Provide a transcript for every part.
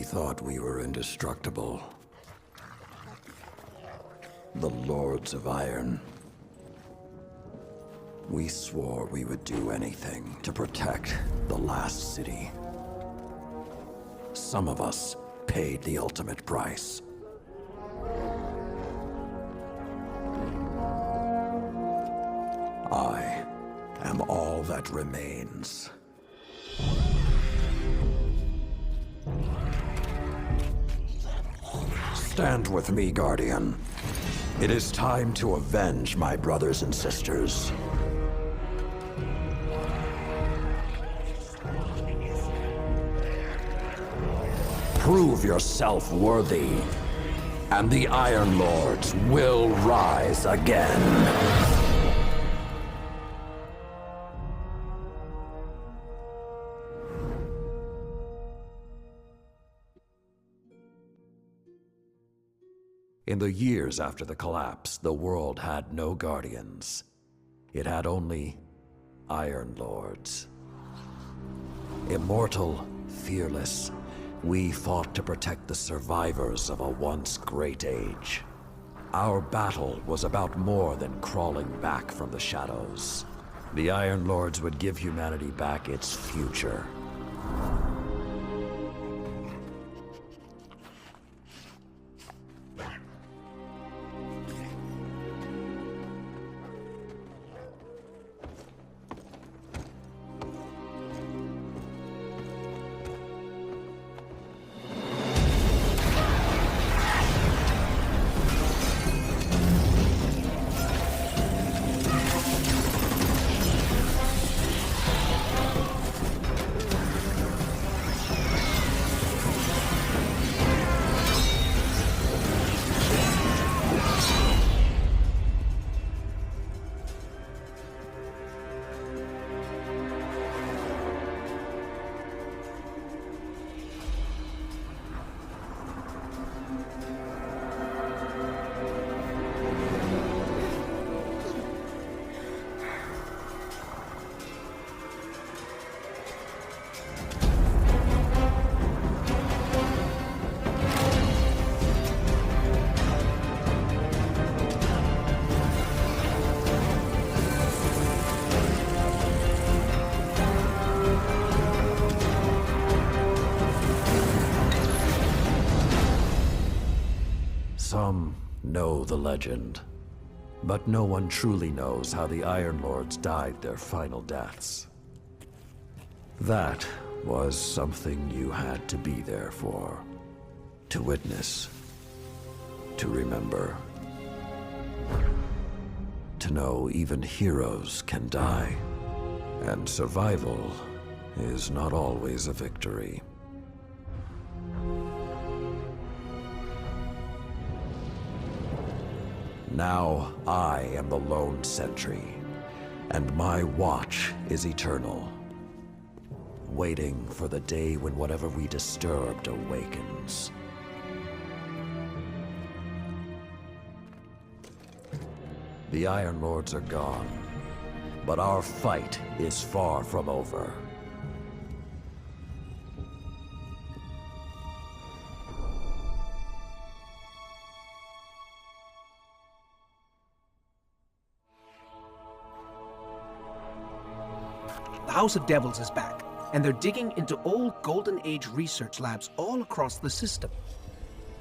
We thought we were indestructible. The Lords of Iron. We swore we would do anything to protect the last city. Some of us paid the ultimate price. I am all that remains. Stand with me, Guardian. It is time to avenge my brothers and sisters. Prove yourself worthy, and the Iron Lords will rise again. In the years after the collapse, the world had no Guardians. It had only Iron Lords. Immortal, fearless, we fought to protect the survivors of a once great age. Our battle was about more than crawling back from the shadows. The Iron Lords would give humanity back its future. Some know the legend, but no one truly knows how the Iron Lords died their final deaths. That was something you had to be there for, to witness, to remember, to know even heroes can die, and survival is not always a victory. Now I am the lone sentry, and my watch is eternal, waiting for the day when whatever we disturbed awakens. The Iron Lords are gone, but our fight is far from over. The House of Devils is back, and they're digging into old Golden Age research labs all across the system.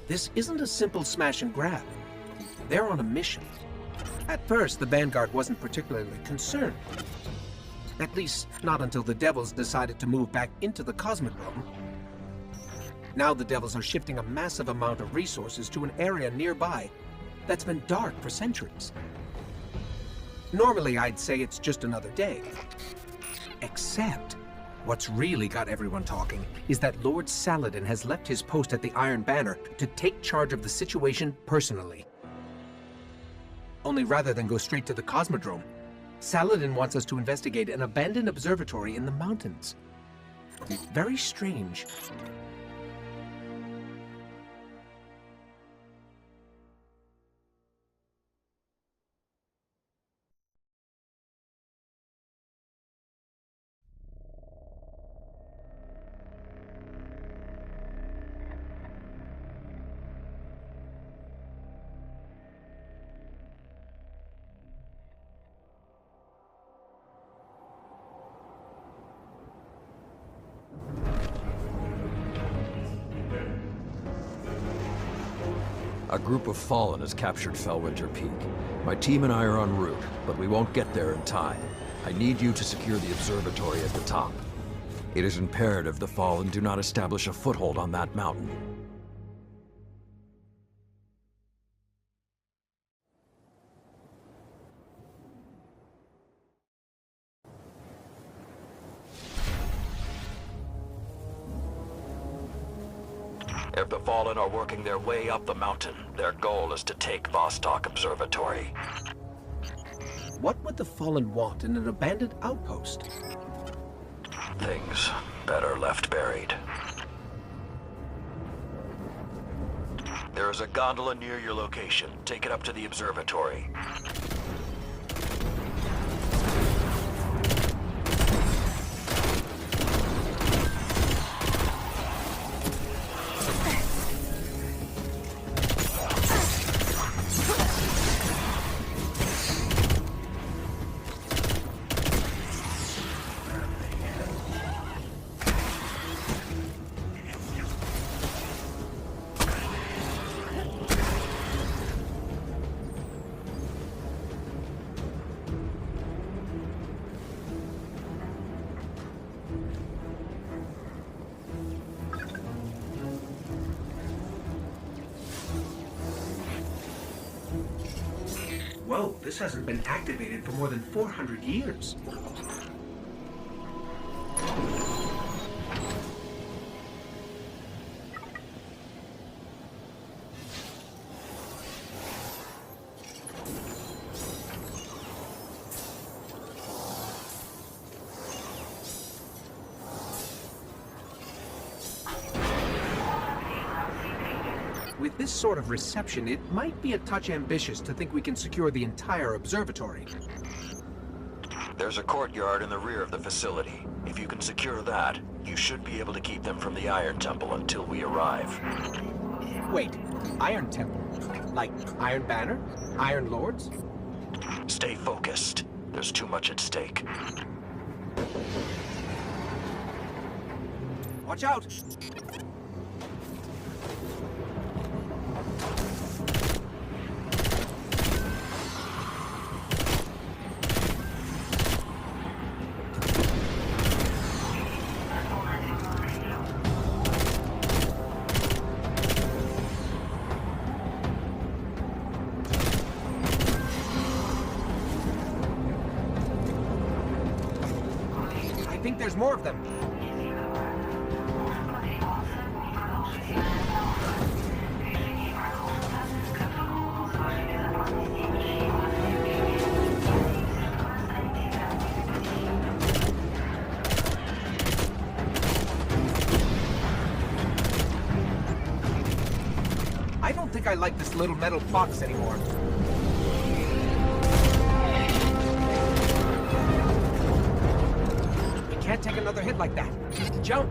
This isn't a simple smash and grab. They're on a mission. At first, the Vanguard wasn't particularly concerned. At least, not until the Devils decided to move back into the Cosmodrome. Now the Devils are shifting a massive amount of resources to an area nearby that's been dark for centuries. Normally, I'd say it's just another day. Except, what's really got everyone talking is that Lord Saladin has left his post at the Iron Banner to take charge of the situation personally. Only rather than go straight to the Cosmodrome, Saladin wants us to investigate an abandoned observatory in the mountains. Very strange. A group of Fallen has captured Fellwinter Peak. My team and I are en route, but we won't get there in time. I need you to secure the observatory at the top. It is imperative the Fallen do not establish a foothold on that mountain. If the Fallen are working their way up the mountain, their goal is to take Vostok Observatory. What would the Fallen want in an abandoned outpost? Things better left buried. There is a gondola near your location. Take it up to the observatory. Whoa, this hasn't been activated for more than 400 years. With this sort of reception, it might be a touch ambitious to think we can secure the entire observatory. There's a courtyard in the rear of the facility. If you can secure that, you should be able to keep them from the Iron Temple until we arrive. Wait, Iron Temple? Like Iron Banner? Iron Lords? Stay focused. There's too much at stake. Watch out! I think there's more of them. I don't think I like this little metal box anymore. Can't take another hit like that. Jump!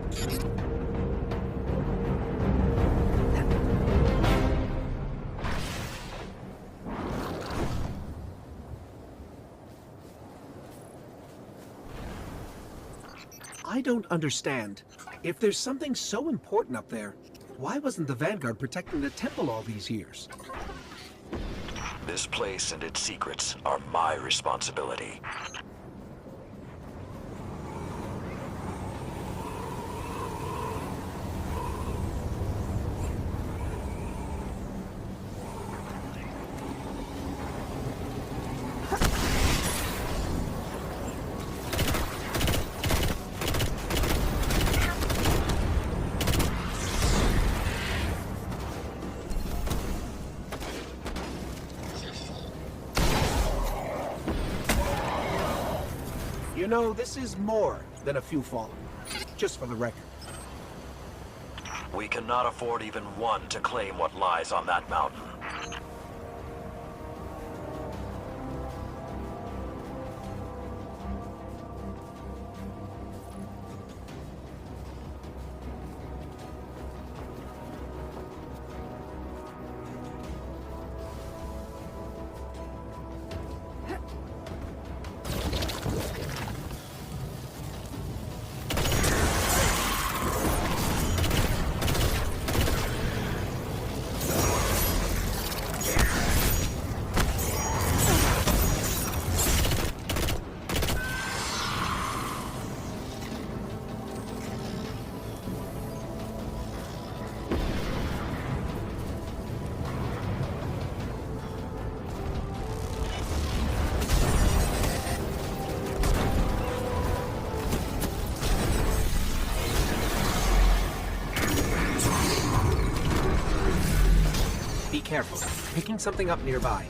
I don't understand. If there's something so important up there, why wasn't the Vanguard protecting the temple all these years? This place and its secrets are my responsibility. You know, this is more than a few fallen. Just for the record. We cannot afford even one to claim what lies on that mountain. Be careful. Picking something up nearby.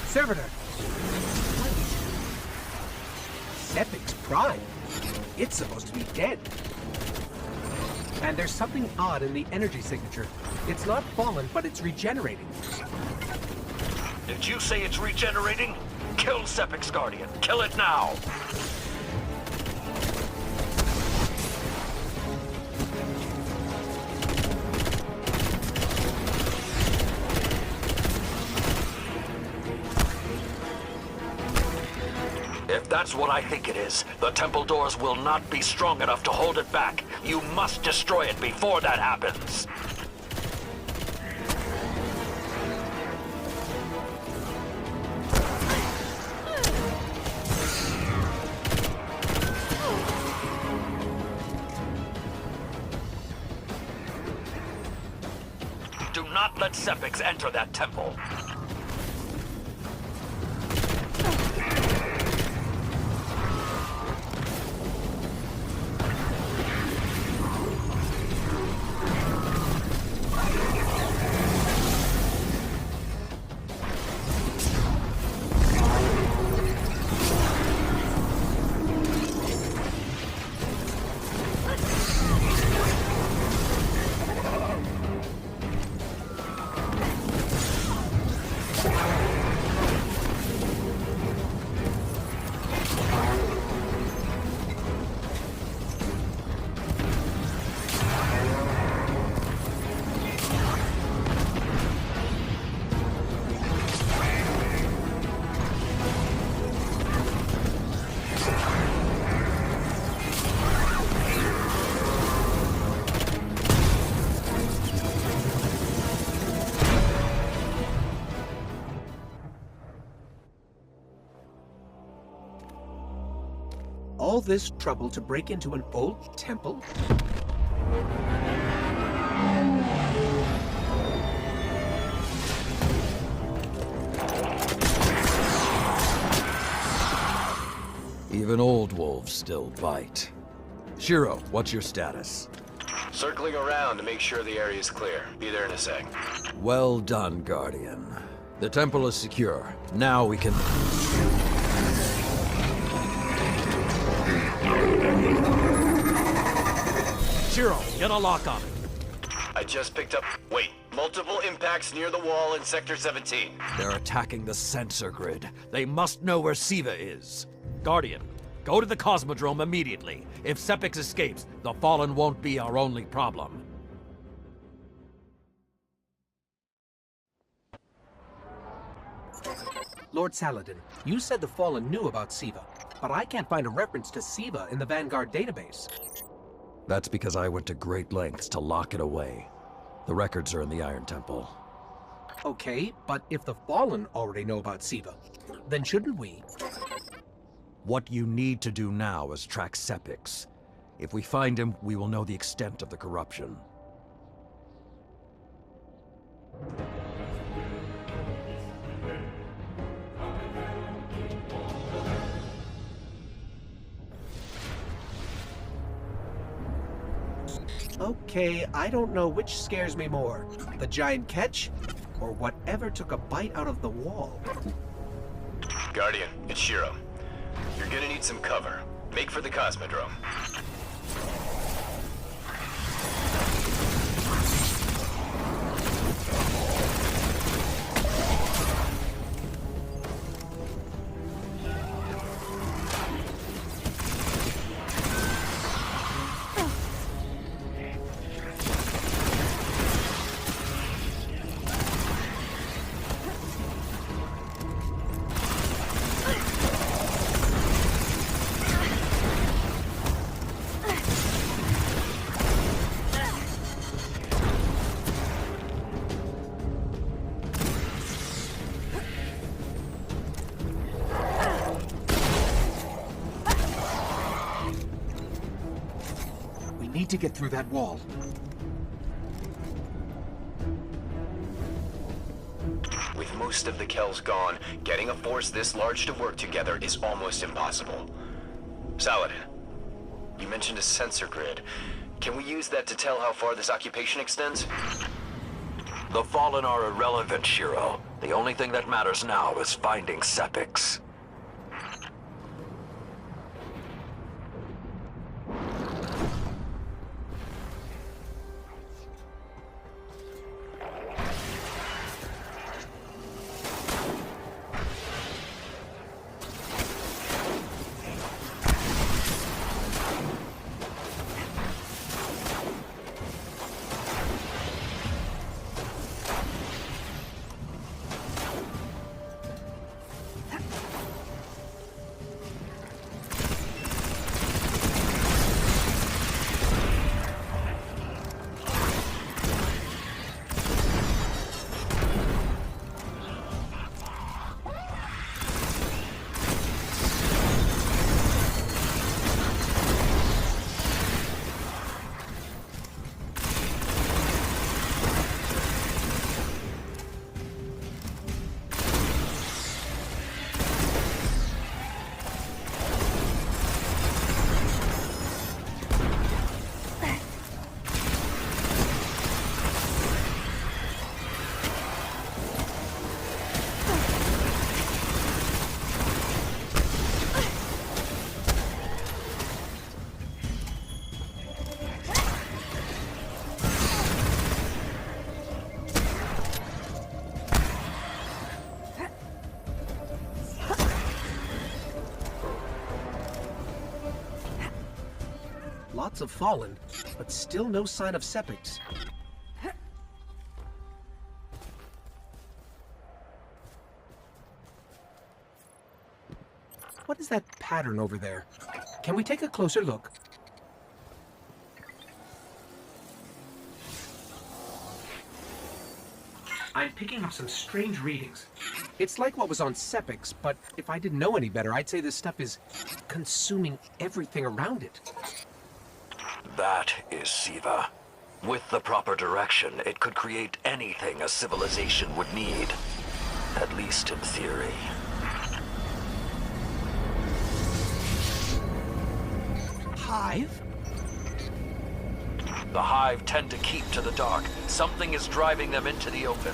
Servitor! Sepic's prime? It's supposed to be dead. And there's something odd in the energy signature. It's not fallen, but it's regenerating. Did you say it's regenerating? Kill Sepic's Guardian. Kill it now! If that's what I think it is, the temple doors will not be strong enough to hold it back. You must destroy it before that happens. Do not let Sepix enter that temple. All this trouble to break into an old temple? Even old wolves still bite. Shiro, what's your status? Circling around to make sure the area is clear. Be there in a sec. Well done, Guardian. The temple is secure. Now we can... Shiro, get a lock on it. I just picked up... Wait. Multiple impacts near the wall in Sector 17. They're attacking the sensor grid. They must know where Siva is. Guardian, go to the Cosmodrome immediately. If Sepix escapes, the Fallen won't be our only problem. Lord Saladin, you said the Fallen knew about Siva, but I can't find a reference to Siva in the Vanguard database. That's because I went to great lengths to lock it away. The records are in the Iron Temple. Okay, but if the Fallen already know about Siva, then shouldn't we? What you need to do now is track Sepix. If we find him, we will know the extent of the corruption. Okay, I don't know which scares me more, the giant catch, or whatever took a bite out of the wall. Guardian, it's Shiro. You're gonna need some cover. Make for the Cosmodrome. need to get through that wall. With most of the Kells gone, getting a force this large to work together is almost impossible. Saladin, you mentioned a sensor grid. Can we use that to tell how far this occupation extends? The Fallen are irrelevant, Shiro. The only thing that matters now is finding Sepix. Lots of Fallen, but still no sign of Sepix. What is that pattern over there? Can we take a closer look? I'm picking up some strange readings. It's like what was on Sepix, but if I didn't know any better, I'd say this stuff is consuming everything around it. That is Siva. With the proper direction, it could create anything a civilization would need. At least in theory. Hive? The Hive tend to keep to the dark. Something is driving them into the open.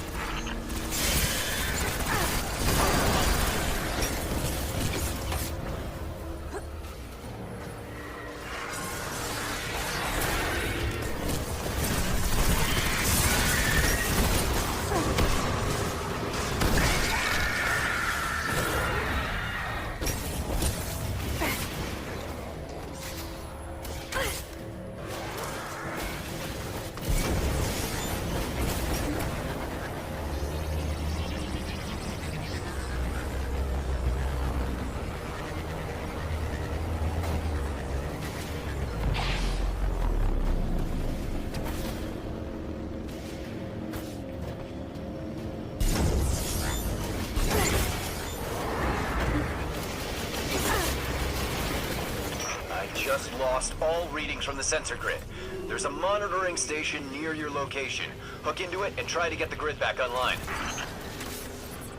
Just lost all readings from the sensor grid. There's a monitoring station near your location. Hook into it and try to get the grid back online.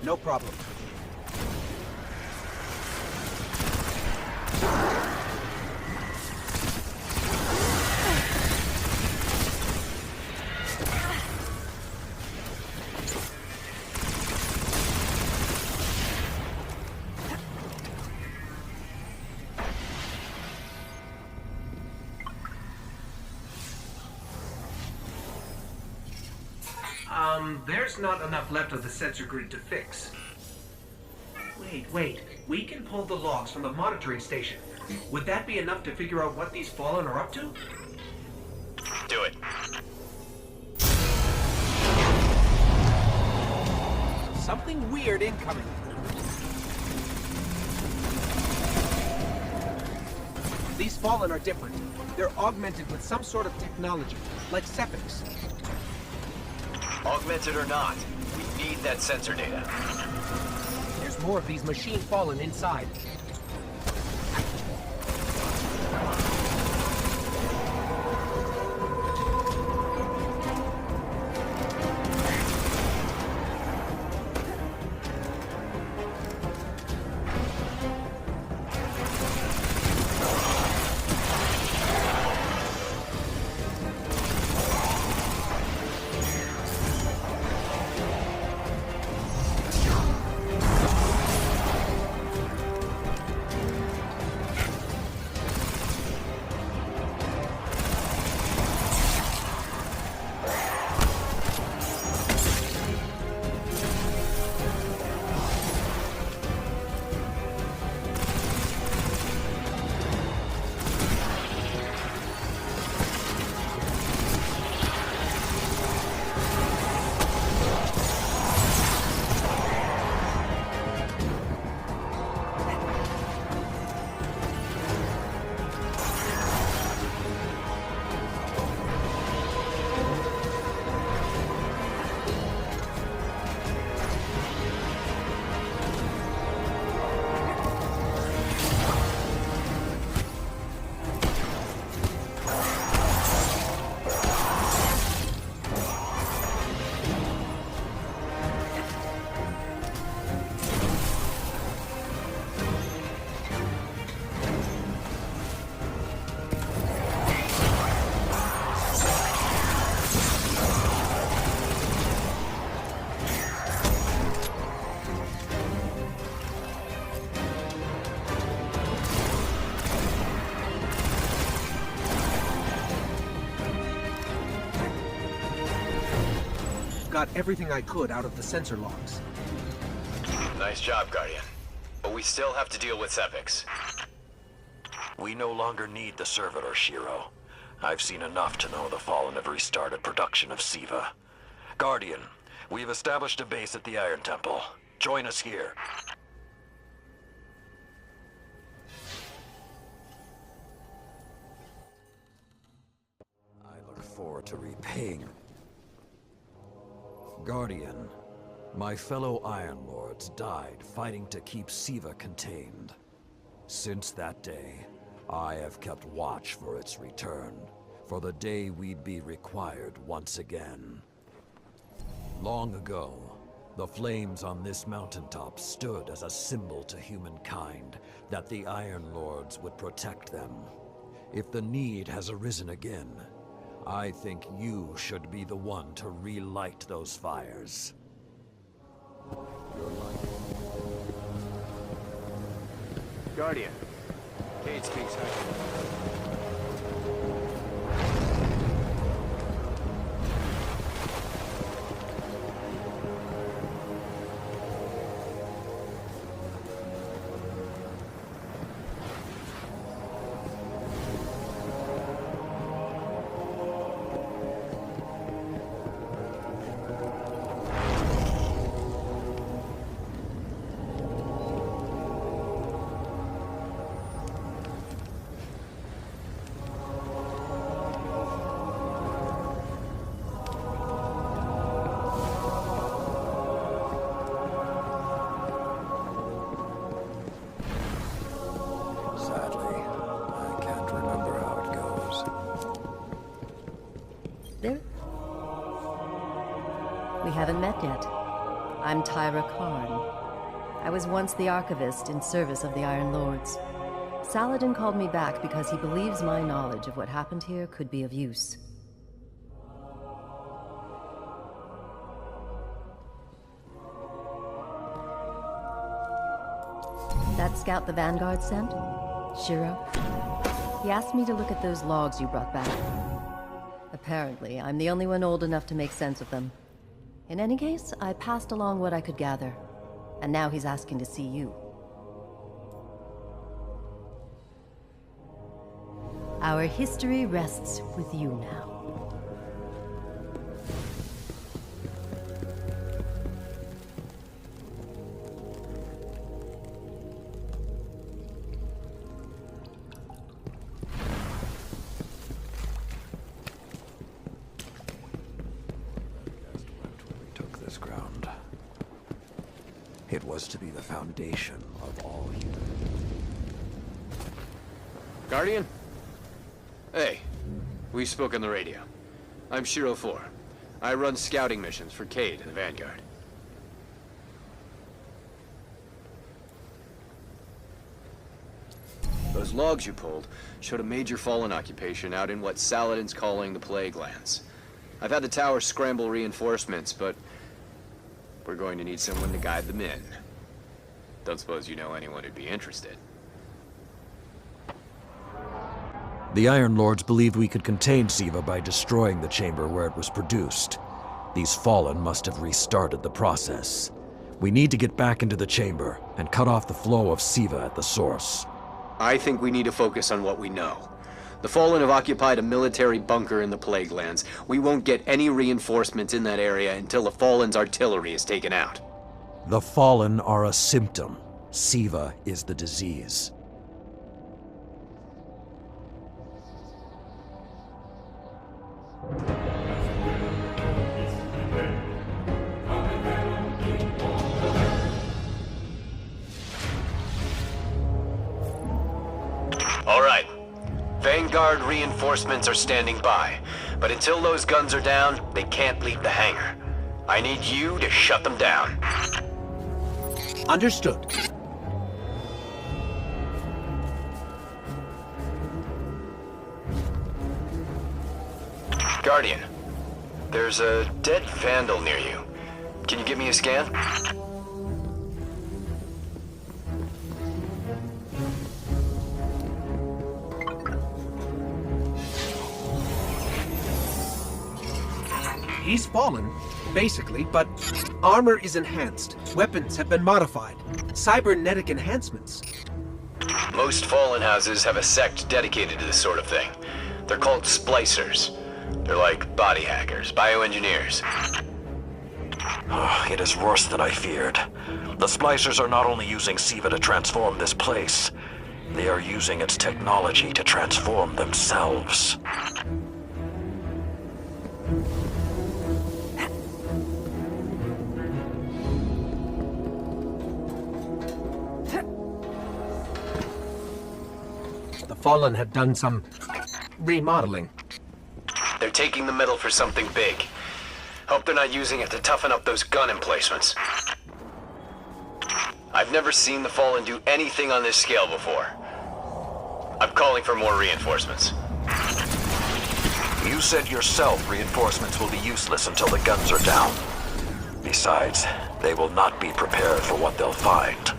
No problem. There's not enough left of the sensor grid to fix. Wait. We can pull the logs from the monitoring station. Would that be enough to figure out what these Fallen are up to? Do it. Something weird incoming. These Fallen are different. They're augmented with some sort of technology, like Sepix. Augmented or not, we need that sensor data. There's more of these machine Fallen inside. got everything I could out of the sensor logs. Nice job, Guardian. But we still have to deal with Sepiks. We no longer need the servitor, Shiro. I've seen enough to know the Fallen have restarted production of Siva. Guardian, we've established a base at the Iron Temple. Join us here. I look forward to repaying. Guardian, my fellow Iron Lords died fighting to keep Siva contained. Since that day, I have kept watch for its return, for the day we'd be required once again. Long ago, the flames on this mountaintop stood as a symbol to humankind that the Iron Lords would protect them. If the need has arisen again, I think you should be the one to relight those fires. Your life. Guardian. Cade speaks. We haven't met yet. I'm Tyra Karn. I was once the archivist in service of the Iron Lords. Saladin called me back because he believes my knowledge of what happened here could be of use. That scout the Vanguard sent? Shiro? He asked me to look at those logs you brought back. Apparently, I'm the only one old enough to make sense of them. In any case, I passed along what I could gather. And now he's asking to see you. Our history rests with you now. It was to be the foundation of all human. Guardian? Hey, we spoke on the radio. I'm Shiro 4. I run scouting missions for Cade and the Vanguard. Those logs you pulled showed a major Fallen occupation out in what Saladin's calling the Plague Lands. I've had the tower scramble reinforcements, but we're going to need someone to guide them in. Don't suppose you know anyone who'd be interested. The Iron Lords believed we could contain Siva by destroying the chamber where it was produced. These Fallen must have restarted the process. We need to get back into the chamber and cut off the flow of Siva at the source. I think we need to focus on what we know. The Fallen have occupied a military bunker in the Plague Lands. We won't get any reinforcements in that area until the Fallen's artillery is taken out. The Fallen are a symptom. Siva is the disease. All right. Vanguard reinforcements are standing by, but until those guns are down, they can't leave the hangar. I need you to shut them down. Understood. Guardian, there's a dead Vandal near you. Can you give me a scan? He's fallen, Basically, but armor is enhanced. Weapons have been modified. Cybernetic enhancements. Most Fallen houses have a sect dedicated to this sort of thing. They're called splicers. They're like body hackers, bioengineers. It is worse than I feared. The splicers are not only using SIVA to transform this place, they are using its technology to transform themselves. The Fallen have done some remodeling. They're taking the metal for something big. Hope they're not using it to toughen up those gun emplacements. I've never seen the Fallen do anything on this scale before. I'm calling for more reinforcements. You said yourself reinforcements will be useless until the guns are down. Besides, they will not be prepared for what they'll find.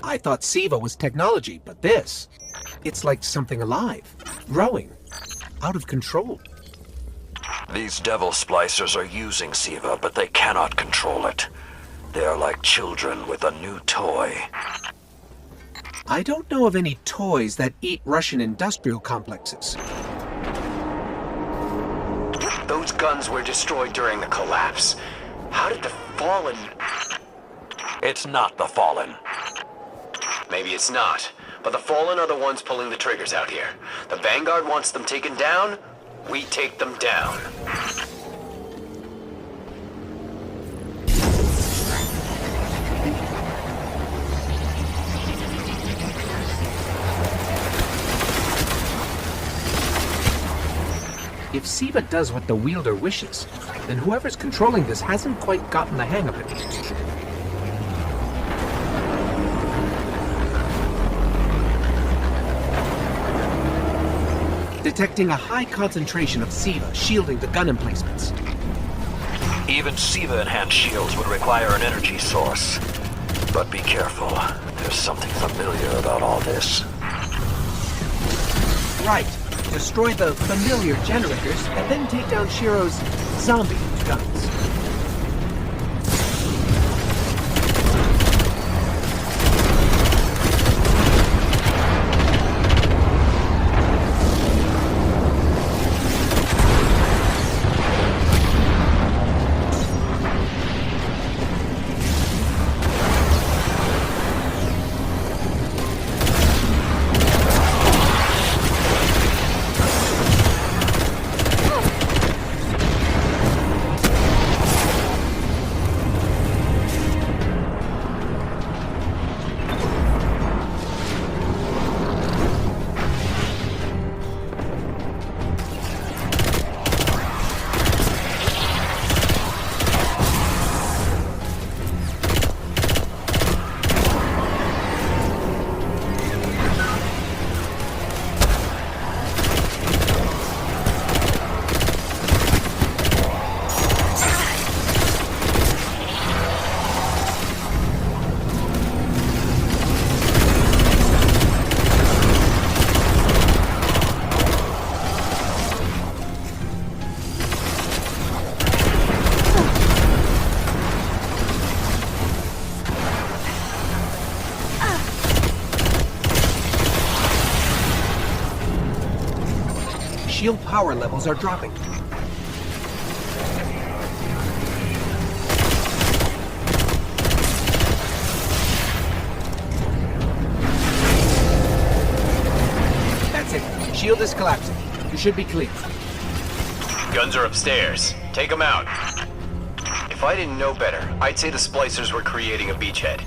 I thought SIVA was technology, but this... it's like something alive, growing, out of control. These devil splicers are using SIVA, but they cannot control it. They are like children with a new toy. I don't know of any toys that eat Russian industrial complexes. Those guns were destroyed during the collapse. How did the Fallen... It's not the Fallen. Maybe it's not, but the Fallen are the ones pulling the triggers out here. The Vanguard wants them taken down, we take them down. If SIVA does what the wielder wishes, then whoever's controlling this hasn't quite gotten the hang of it. Detecting a high concentration of SIVA shielding the gun emplacements. Even SIVA-enhanced shields would require an energy source. But be careful. There's something familiar about all this. Right. Destroy the familiar generators and then take down Shiro's zombie guns. shield power levels are dropping. That's it. Shield is collapsing. You should be clear. Guns are upstairs. Take them out. If I didn't know better, I'd say the splicers were creating a beachhead.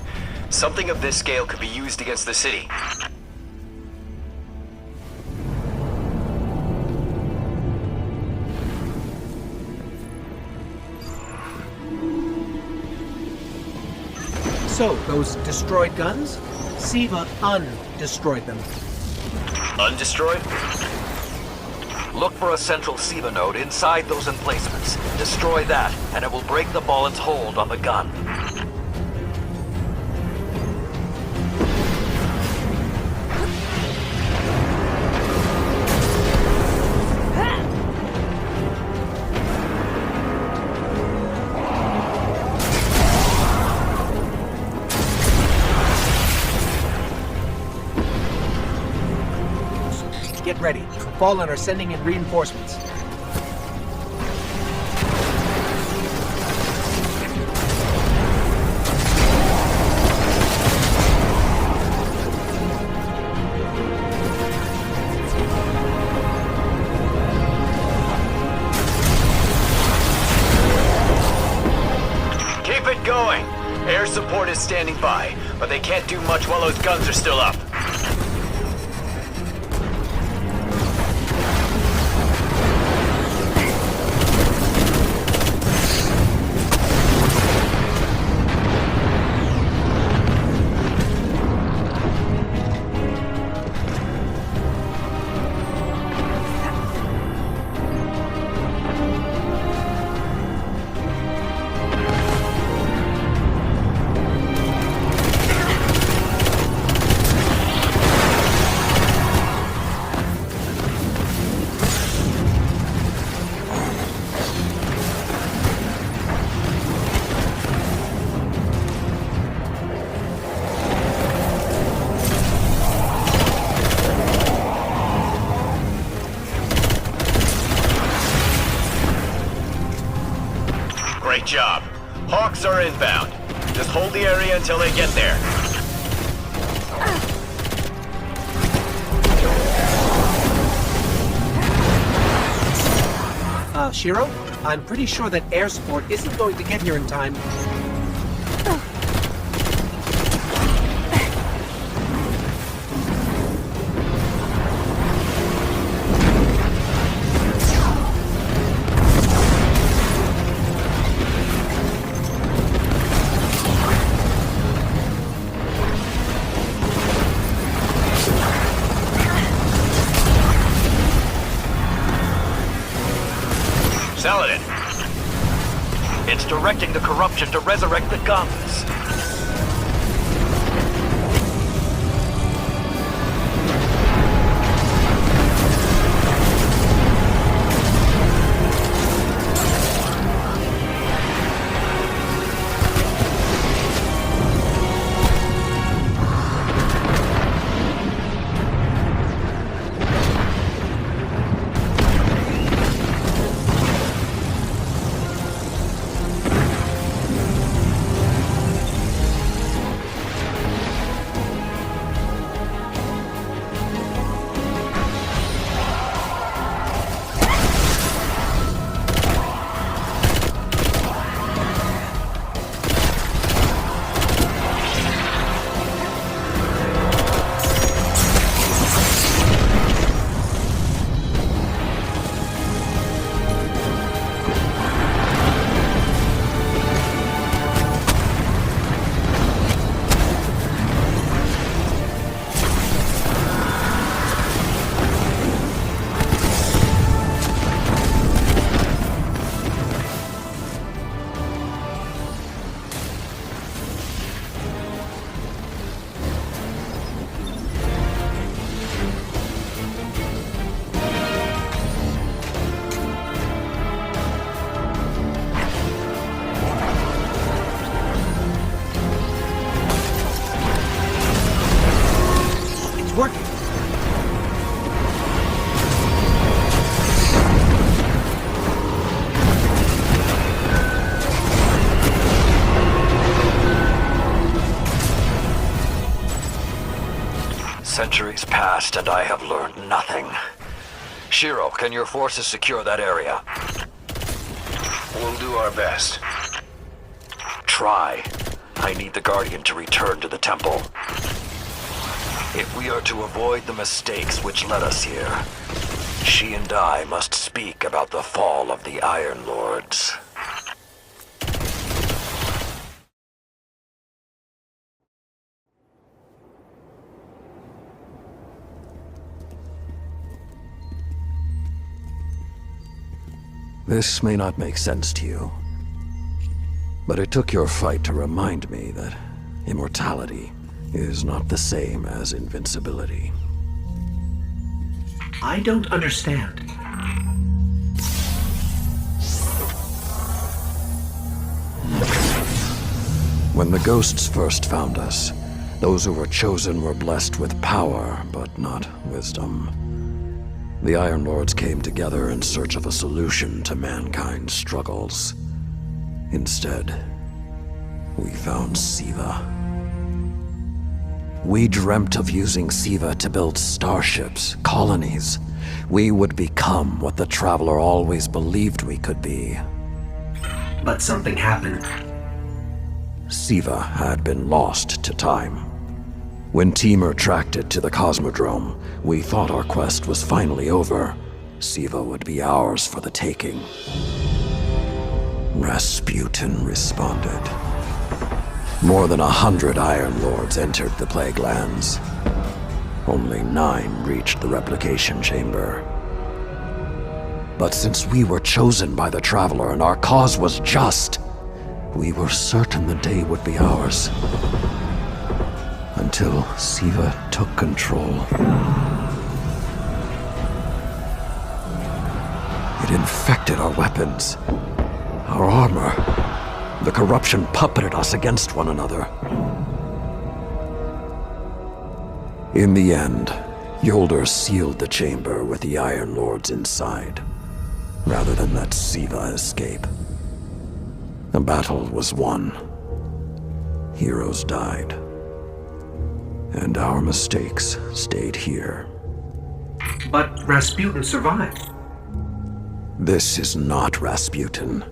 Something of this scale could be used against the city. So, those destroyed guns? Siva undestroyed them. Undestroyed? Look for a central SIVA node inside those emplacements. Destroy that, and it will break the Ballen's hold on the gun. Get ready. Fallen are sending in reinforcements. Keep it going! Air support is standing by, but they can't do much while those guns are still up. Great job. Hawks are inbound. Just hold the area until they get there. Shiro? I'm pretty sure that air support isn't going to get here in time. Saladin! It's directing the corruption to resurrect the guns. Centuries passed and I have learned nothing. Shiro, can your forces secure that area? We'll do our best. Try. I need the Guardian to return to the temple. If we are to avoid the mistakes which led us here, she and I must speak about the fall of the Iron Lords. This may not make sense to you, but it took your fight to remind me that immortality is not the same as invincibility. I don't understand. When the ghosts first found us, those who were chosen were blessed with power, but not wisdom. The Iron Lords came together in search of a solution to mankind's struggles. Instead, we found Siva. We dreamt of using Siva to build starships, colonies. We would become what the Traveler always believed we could be. But something happened. Siva had been lost to time. When Temur tracked it to the Cosmodrome, we thought our quest was finally over. Siva would be ours for the taking. Rasputin responded. More than 100 Iron Lords entered the Plague Lands. Only 9 reached the replication chamber. But since we were chosen by the Traveler and our cause was just, we were certain the day would be ours. Until Siva took control. It infected our weapons, our armor. The corruption puppeted us against one another. In the end, Yolder sealed the chamber with the Iron Lords inside, rather than let Siva escape. The battle was won. Heroes died. And our mistakes stayed here. But Rasputin survived. This is not Rasputin.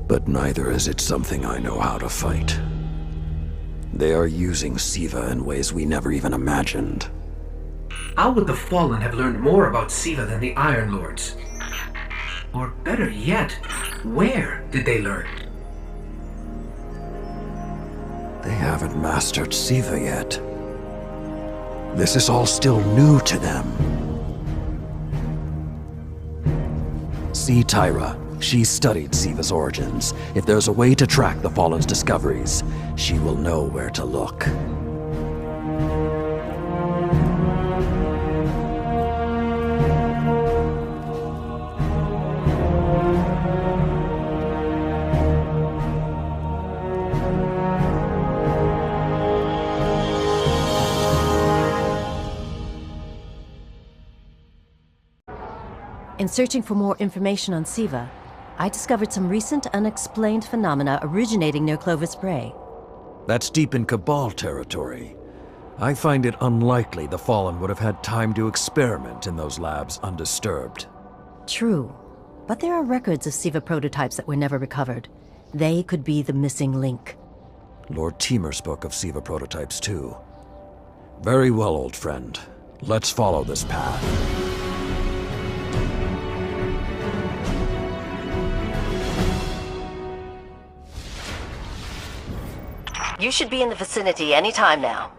But neither is it something I know how to fight. They are using Siva in ways we never even imagined. How would the Fallen have learned more about Siva than the Iron Lords? Or better yet, where did they learn? They haven't mastered Siva yet. This is all still new to them. See Tyra. She studied Siva's origins. If there's a way to track the Fallen's discoveries, she will know where to look. In searching for more information on Siva, I discovered some recent unexplained phenomena originating near Clovis Bray. That's deep in Cabal territory. I find it unlikely the Fallen would have had time to experiment in those labs undisturbed. True, but there are records of Siva prototypes that were never recovered. They could be the missing link. Lord Temur spoke of Siva prototypes too. Very well, old friend. Let's follow this path. You should be in the vicinity any time now.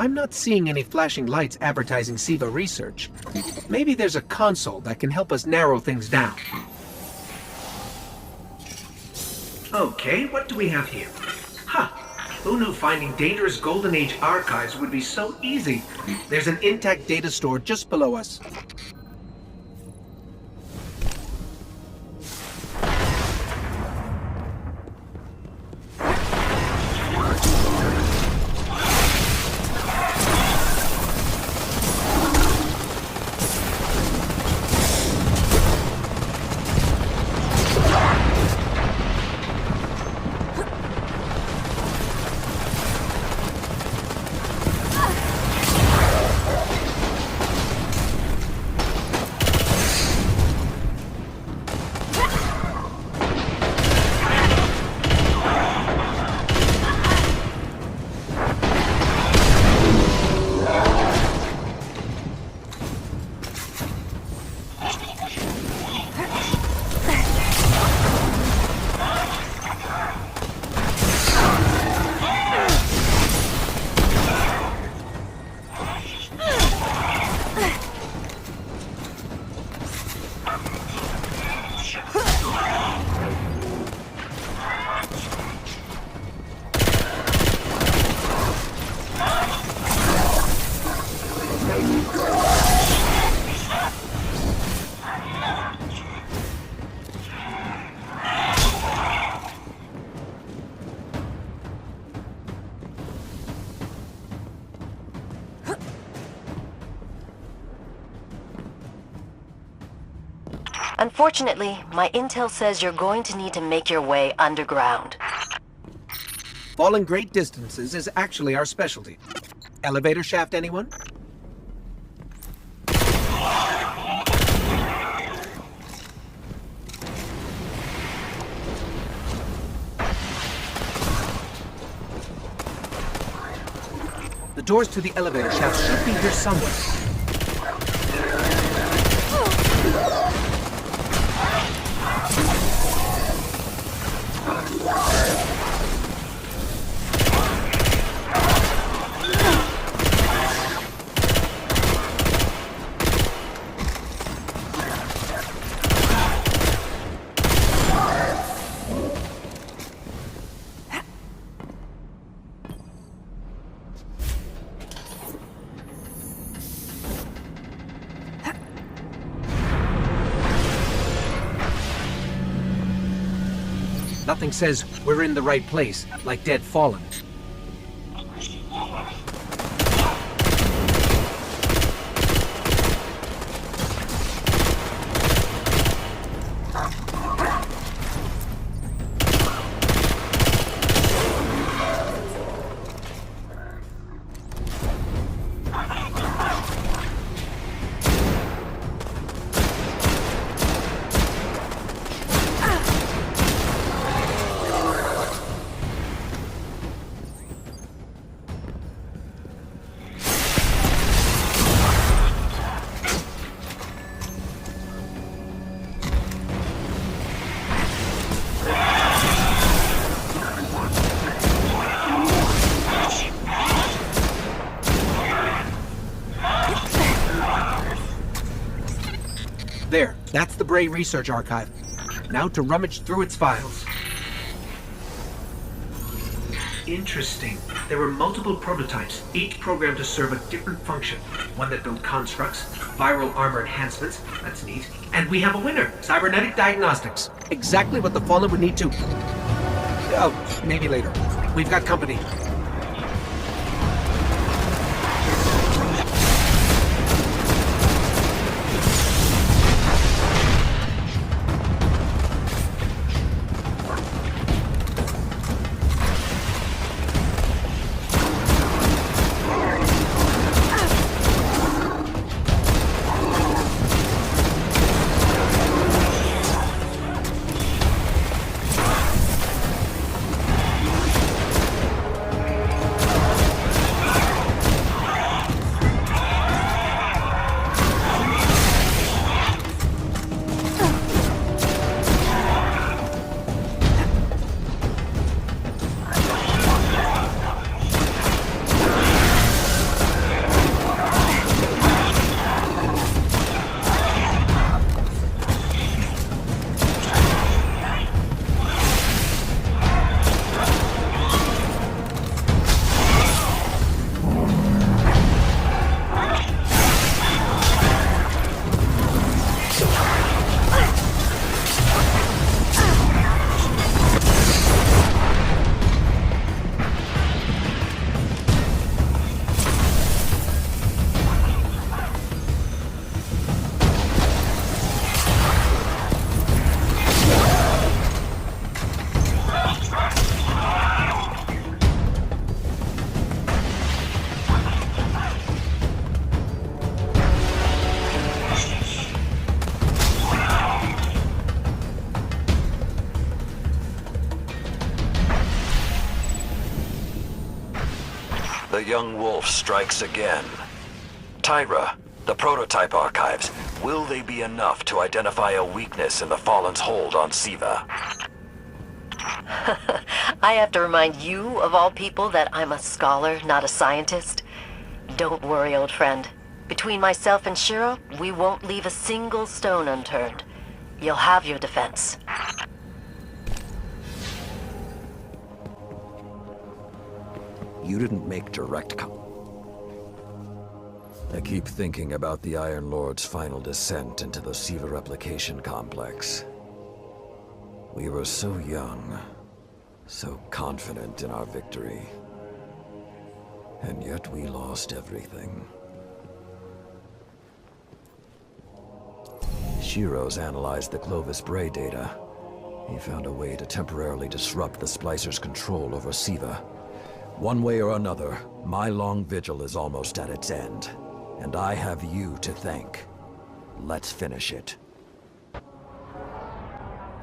I'm not seeing any flashing lights advertising SIVA research. Maybe there's a console that can help us narrow things down. Okay, what do we have here? Huh. Who knew finding dangerous Golden Age archives would be so easy? There's an intact data store just below us. Unfortunately, my intel says you're going to need to make your way underground. Falling great distances is actually our specialty. Elevator shaft, anyone? The doors to the elevator shaft should be here somewhere. Nothing says we're in the right place, like Dead Fallen. There, that's the Bray Research Archive. Now to rummage through its files. Interesting. There were multiple prototypes, each programmed to serve a different function. One that built constructs, viral armor enhancements, that's neat. And we have a winner, cybernetic diagnostics. Exactly what the Fallen would need to... Oh, maybe later. We've got company. young wolf strikes again. Tyra, the prototype archives, will they be enough to identify a weakness in the Fallen's hold on Siva? I have to remind you, of all people, that I'm a scholar, not a scientist. Don't worry, old friend. Between myself and Shiro, we won't leave a single stone unturned. You'll have your defense. You didn't make I keep thinking about the Iron Lord's final descent into the Siva replication complex. We were so young, so confident in our victory. And yet we lost everything. Shiro's analyzed the Clovis Bray data. He found a way to temporarily disrupt the Splicer's control over Siva. One way or another, my long vigil is almost at its end. And I have you to thank. Let's finish it.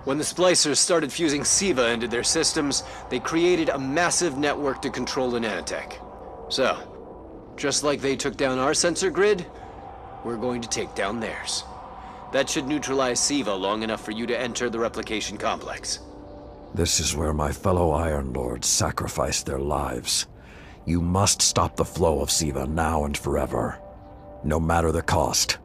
When the Splicers started fusing Siva into their systems, they created a massive network to control the nanotech. So, just like they took down our sensor grid, we're going to take down theirs. That should neutralize Siva long enough for you to enter the replication complex. This is where my fellow Iron Lords sacrificed their lives. You must stop the flow of Siva now and forever. No matter the cost.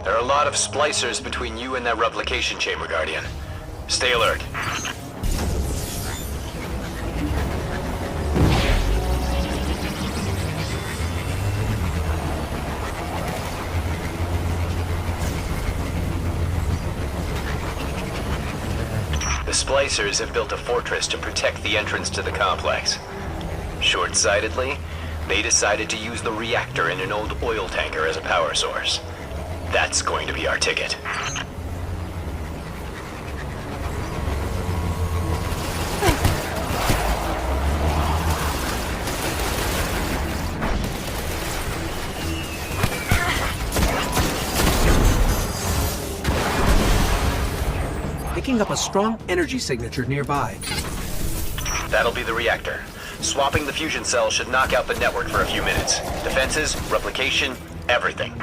There are a lot of splicers between you and that replication chamber, Guardian. Stay alert. The splicers have built a fortress to protect the entrance to the complex. Short-sightedly, they decided to use the reactor in an old oil tanker as a power source. That's going to be our ticket. Picking up a strong energy signature nearby. That'll be the reactor. Swapping the fusion cell should knock out the network for a few minutes. Defenses, replication, everything.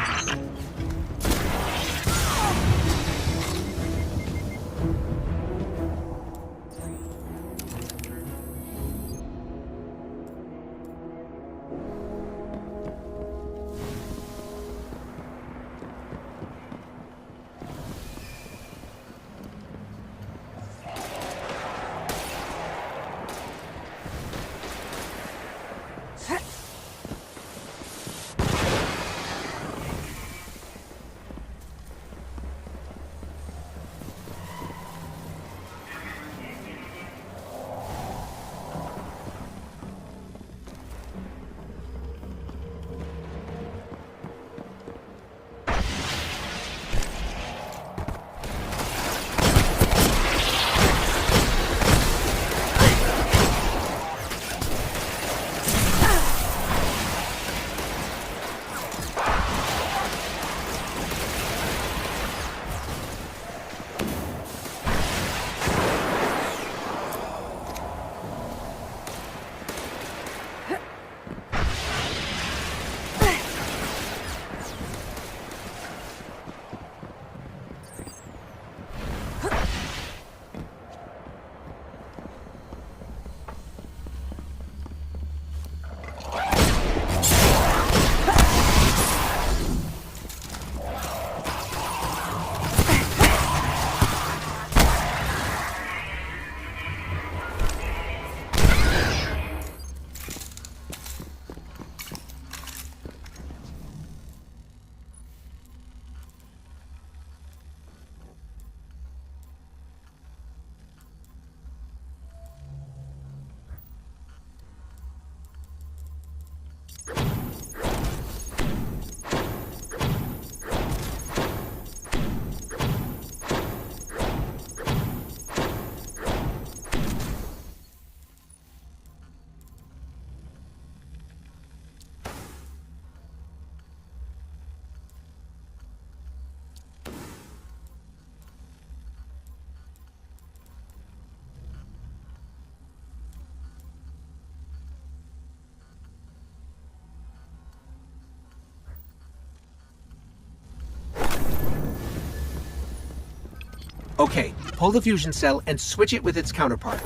Okay, pull the fusion cell and switch it with its counterpart.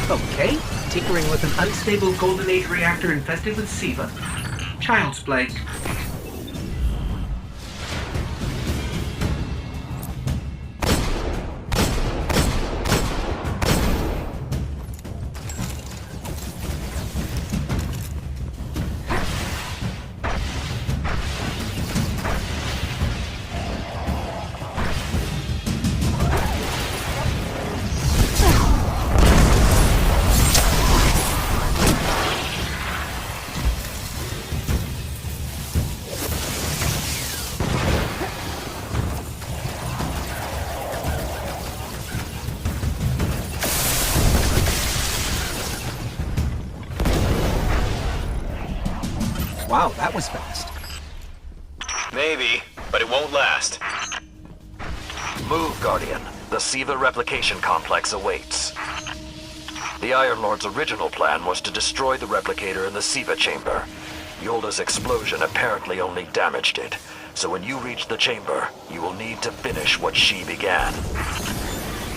Okay, tinkering with an unstable Golden Age reactor infested with SIVA. Child's play. Wow, that was fast. Maybe, but it won't last. Move, Guardian. The SIVA replication complex awaits. The Iron Lord's original plan was to destroy the replicator in the SIVA chamber. Yolda's explosion apparently only damaged it. So when you reach the chamber, you will need to finish what she began.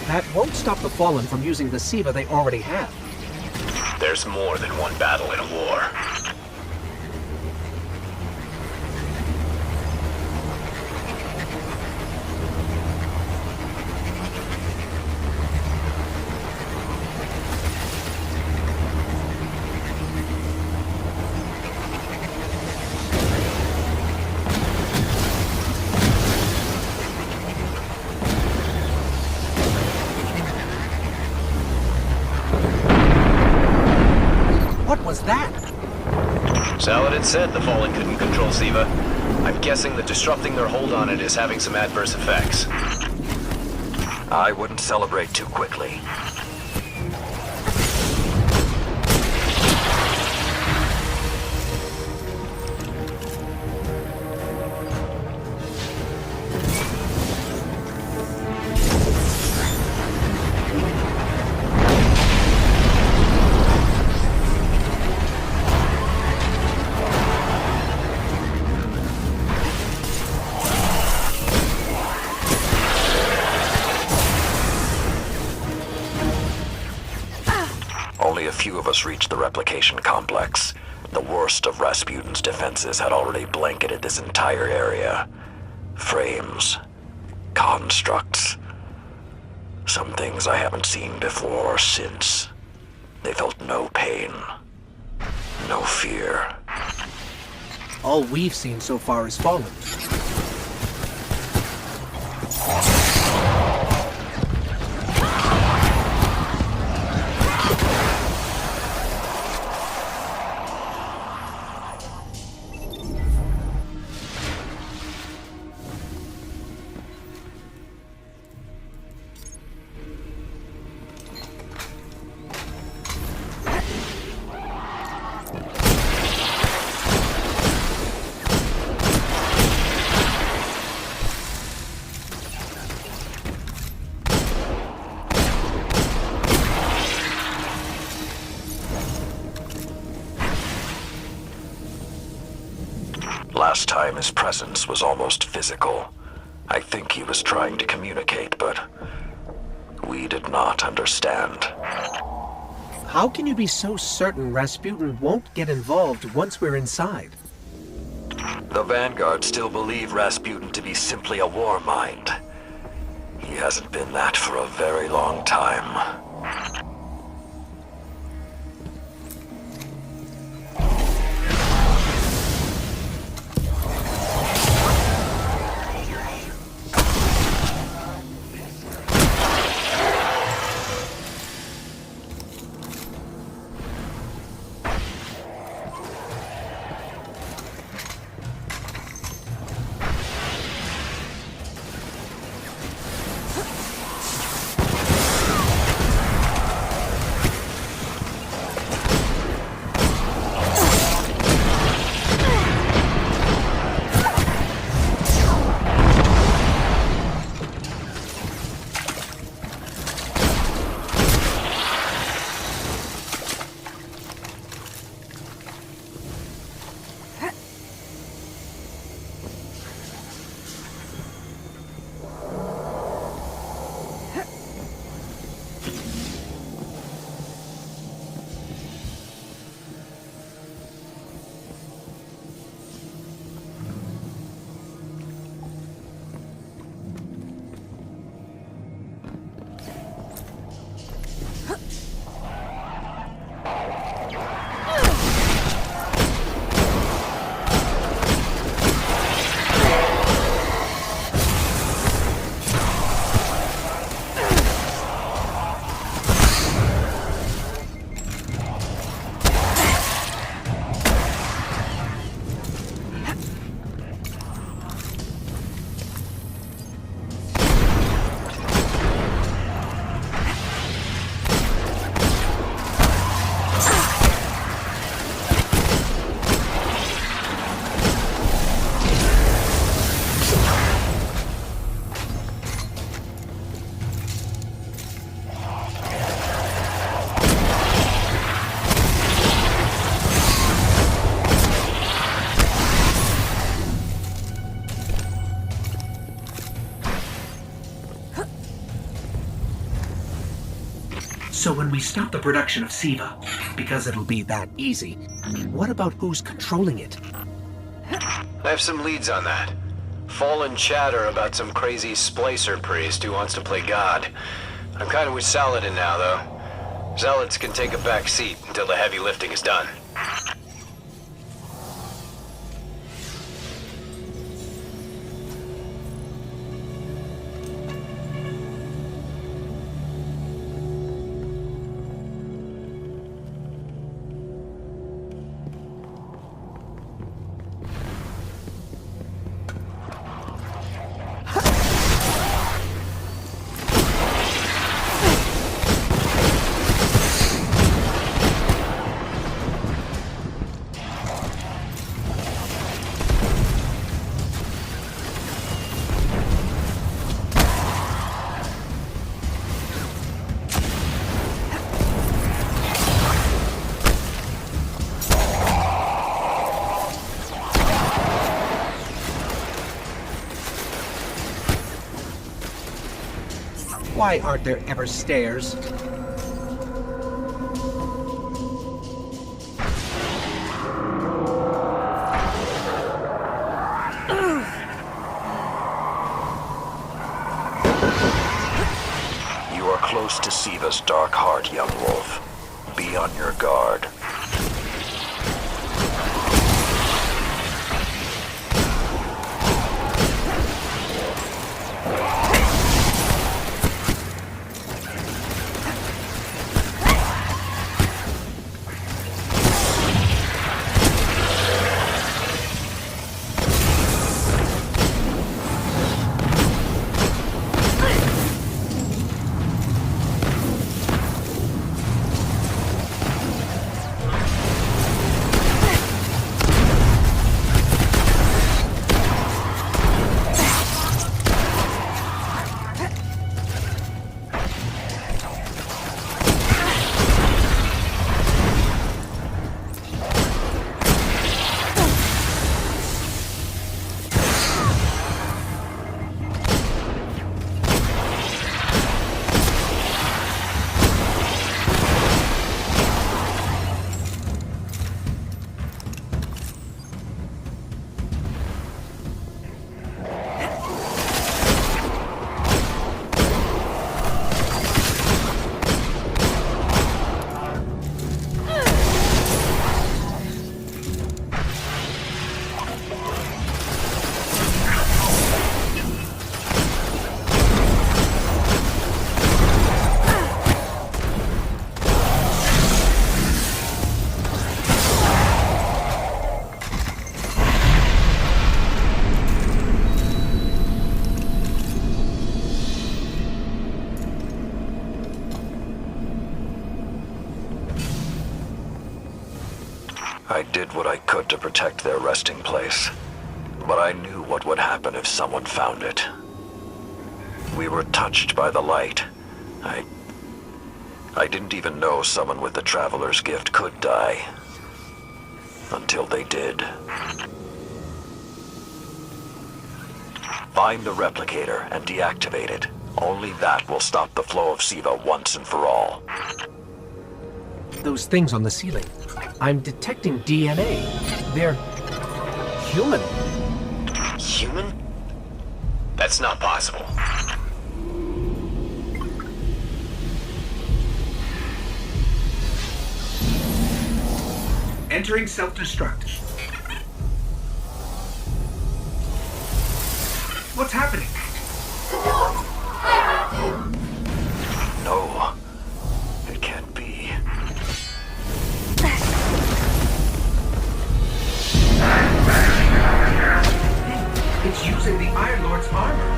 That won't stop the Fallen from using the SIVA they already have. There's more than one battle in a war. What was that? Saladin said the Fallen couldn't control SIVA. I'm guessing that disrupting their hold on it is having some adverse effects. I wouldn't celebrate too quickly. Only a few of us reached the replication complex. The worst of Rasputin's defenses had already blanketed this entire area. Frames, constructs, some things I haven't seen before or since. They felt no pain, no fear. All we've seen so far is Fallen. Last time his presence was almost physical. I think he was trying to communicate, but we did not understand. How can you be so certain Rasputin won't get involved once we're inside? The Vanguard still believe Rasputin to be simply a war mind. He hasn't been that for a very long time. So when we stop the production of SIVA, because it'll be that easy, what about who's controlling it? I have some leads on that. Fallen chatter about some crazy splicer priest who wants to play God. I'm kind of with Saladin now, though. Zealots can take a back seat until the heavy lifting is done. Why aren't there ever stairs? You are close to Siva's dark heart, young wolf. Be on your guard. I did what I could to protect their resting place, but I knew what would happen if someone found it. We were touched by the light. I didn't even know someone with the Traveler's Gift could die. Until they did. Find the replicator and deactivate it. Only that will stop the flow of SIVA once and for all. Those things on the ceiling. I'm detecting DNA. They're human. Human? That's not possible. Entering self-destruct. What's happening? No, it can't be. It's using the Iron Lord's armor.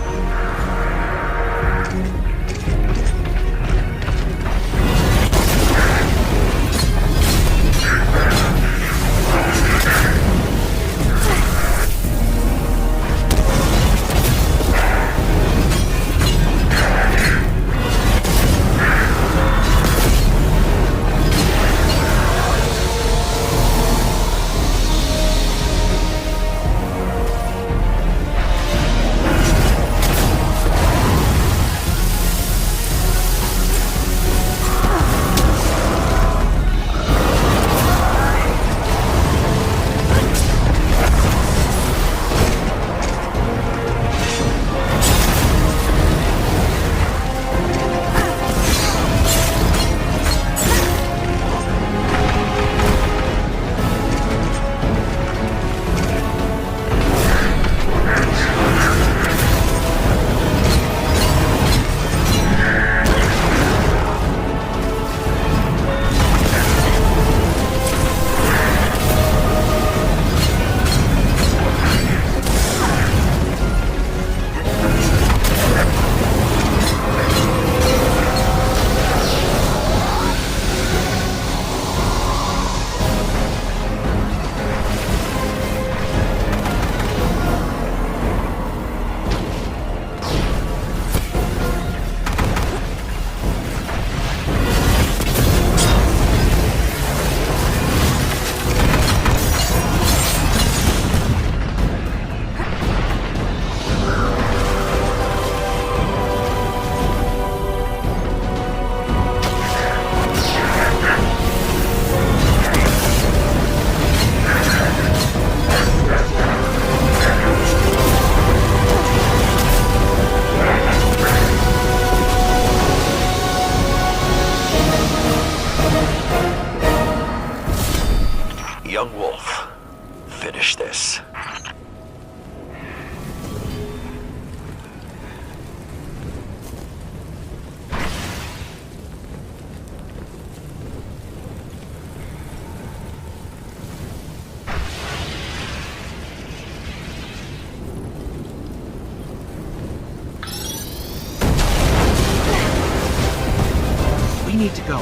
need to go.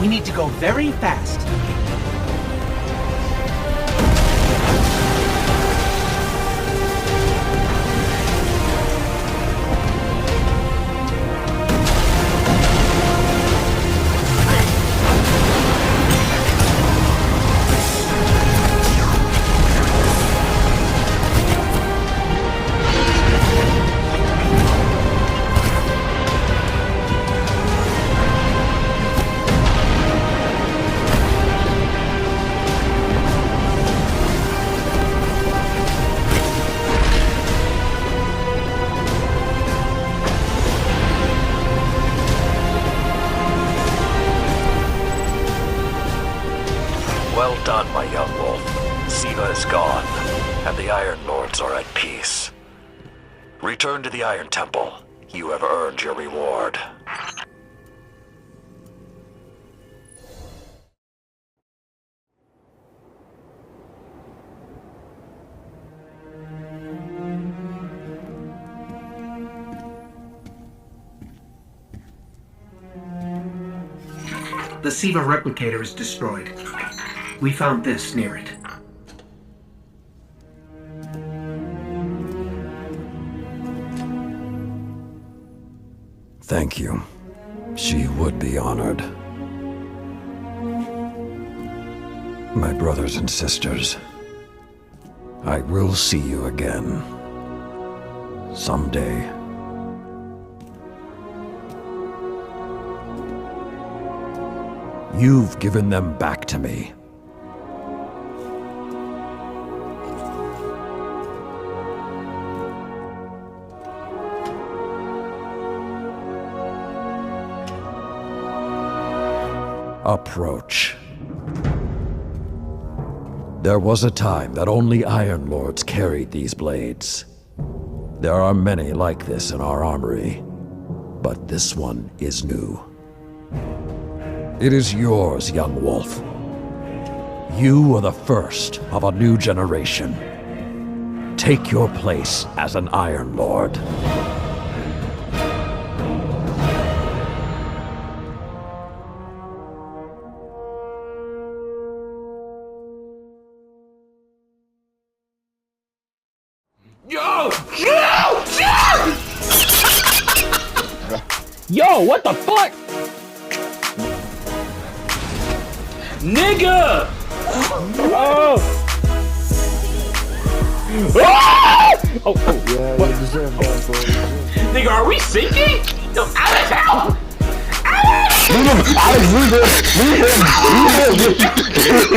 We need to go very fast. Well done, my young wolf. Siva is gone, and the Iron Lords are at peace. Return to the Iron Temple. You have earned your reward. The Siva replicator is destroyed. We found this near it. Thank you. She would be honored. My brothers and sisters, I will see you again. Someday. You've given them back to me. Approach. There was a time that only Iron Lords carried these blades. There are many like this in our armory, but this one is new. It is yours, young wolf. You are the first of a new generation. Take your place as an Iron Lord. Yo, what the fuck? Nigga! Oh! Ah! Oh, Yeah, what? you deserve that, bro. Nigga, are we sinking? Yo, Alex, help! Alex! Leave him! Alex, leave him! Leave him! Leave him!